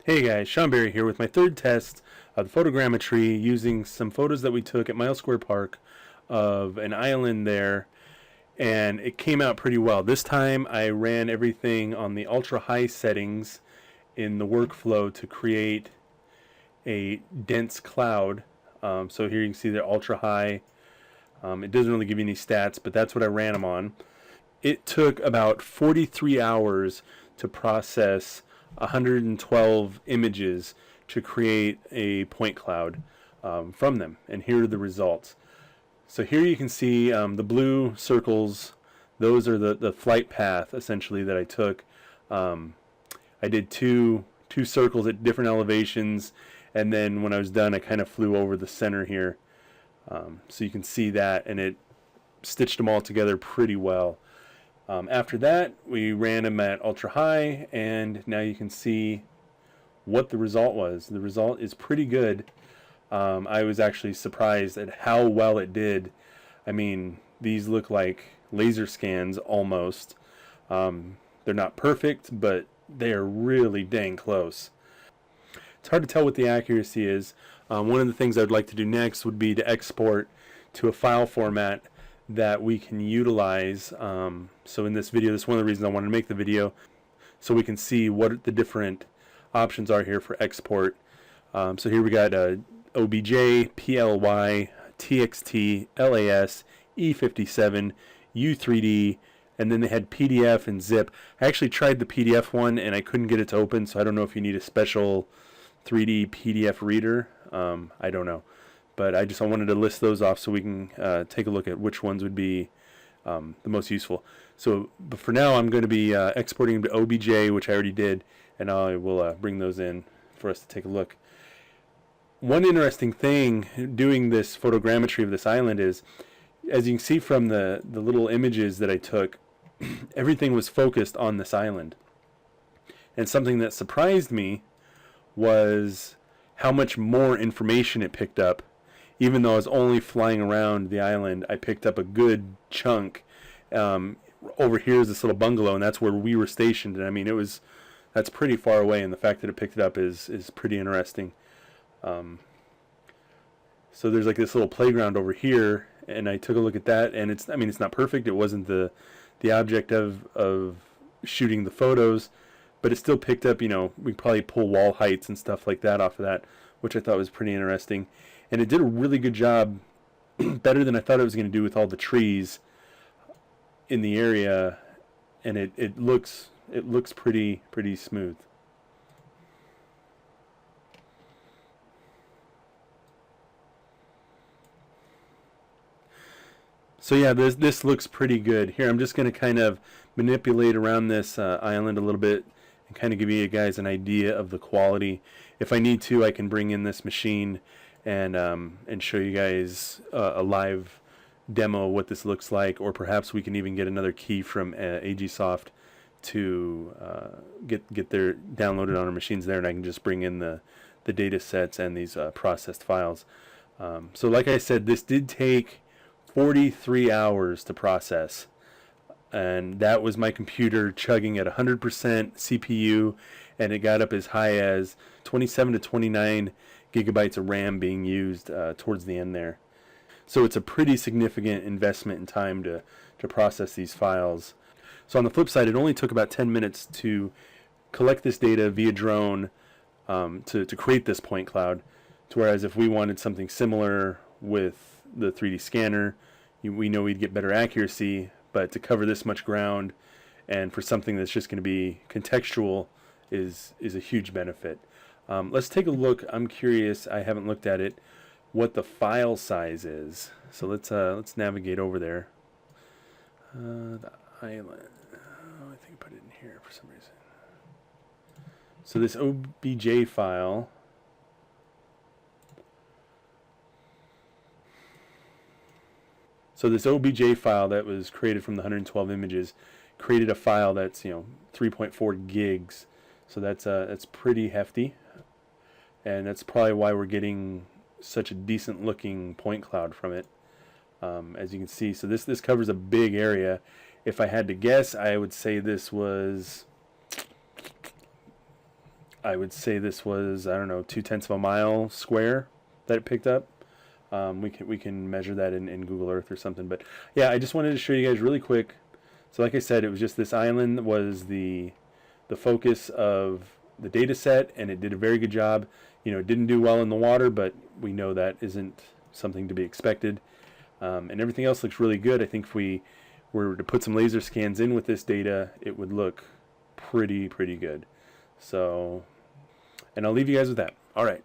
Hey guys, Shawn here with my third test of the photogrammetry using some photos that we took at Mile Square Park of an island there, and it came out pretty well. This time I ran everything on the ultra high settings in the workflow to create a dense cloud. So here you can see they're ultra high. It doesn't really give you any stats, but that's what I ran them on. It took about 43 hours to process 112 images to create a point cloud from them. And here are the results. So here you can see the blue circles. Those are the flight path essentially that I took. I did two circles at different elevations, and then when I was done I kind of flew over the center here. So you can see that, and it stitched them all together pretty well. After that, we ran them at ultra high, and now you can see what the result was. The result is pretty good. I was actually surprised at how well it did. I mean, these look like laser scans almost. They're not perfect, but they are really dang close. It's hard to tell what the accuracy is. One of the things I'd like to do next would be to export to a file format that we can utilize. So in this video, this is one of the reasons I wanted to make the video, so we can see what the different options are here for export. So here we got OBJ, PLY, TXT, LAS, E57, U3D, and then they had PDF and zip. I actually tried the PDF one and I couldn't get it to open, so I don't know if you need a special 3D PDF reader. I don't know. But I wanted to list those off so we can take a look at which ones would be the most useful. So but for now, I'm going to be exporting to OBJ, which I already did, and I will bring those in for us to take a look. One interesting thing doing this photogrammetry of this island is, as you can see from the little images that I took, everything was focused on this island. And something that surprised me was how much more information it picked up. Even though I was only flying around the island, I picked up a good chunk. Over here is this little bungalow, and that's where we were stationed. And I mean, that's pretty far away, and the fact that it picked it up is pretty interesting. So there's like this little playground over here, and I took a look at that, and it's not perfect. It wasn't the object of shooting the photos, but it still picked up. You know, we probably pull wall heights and stuff like that off of that, which I thought was pretty interesting. And it did a really good job, better than I thought it was going to do with all the trees in the area, and it looks pretty smooth. So yeah, this looks pretty good. Here, I'm just going to kind of manipulate around this island a little bit and kind of give you guys an idea of the quality. If I need to, I can bring in this machine and show you guys a live demo of what this looks like, or perhaps we can even get another key from Agisoft to get their downloaded on our machines there, and I can just bring in the data sets and these processed files. So like I said, this did take 43 hours to process, and that was my computer chugging at 100% CPU, and it got up as high as 27 to 29 gigabytes of RAM being used towards the end there. So it's a pretty significant investment in time to process these files. So on the flip side, it only took about 10 minutes to collect this data via drone to create this point cloud, whereas if we wanted something similar with the 3D scanner, we know we'd get better accuracy, but to cover this much ground and for something that's just going to be contextual is a huge benefit. Let's take a look. I'm curious, I haven't looked at it, what the file size is. So let's navigate over there. The island. Oh, I think I put it in here for some reason. So this OBJ file. So this OBJ file that was created from the 112 images created a file that's 3.4 gigs. So that's pretty hefty, and that's probably why we're getting such a decent looking point cloud from it. As you can see, so this covers a big area. If I had to guess, I would say this was I would say this was, I don't know, 0.2 of a mile square that it picked up. We can measure that in Google Earth or something. But yeah, I just wanted to show you guys really quick. So like I said, it was just this island was the focus of the data set, and it did a very good job. It didn't do well in the water, but we know that isn't something to be expected. And everything else looks really good. I think if we were to put some laser scans in with this data, it would look pretty good. So, and I'll leave you guys with that. All right.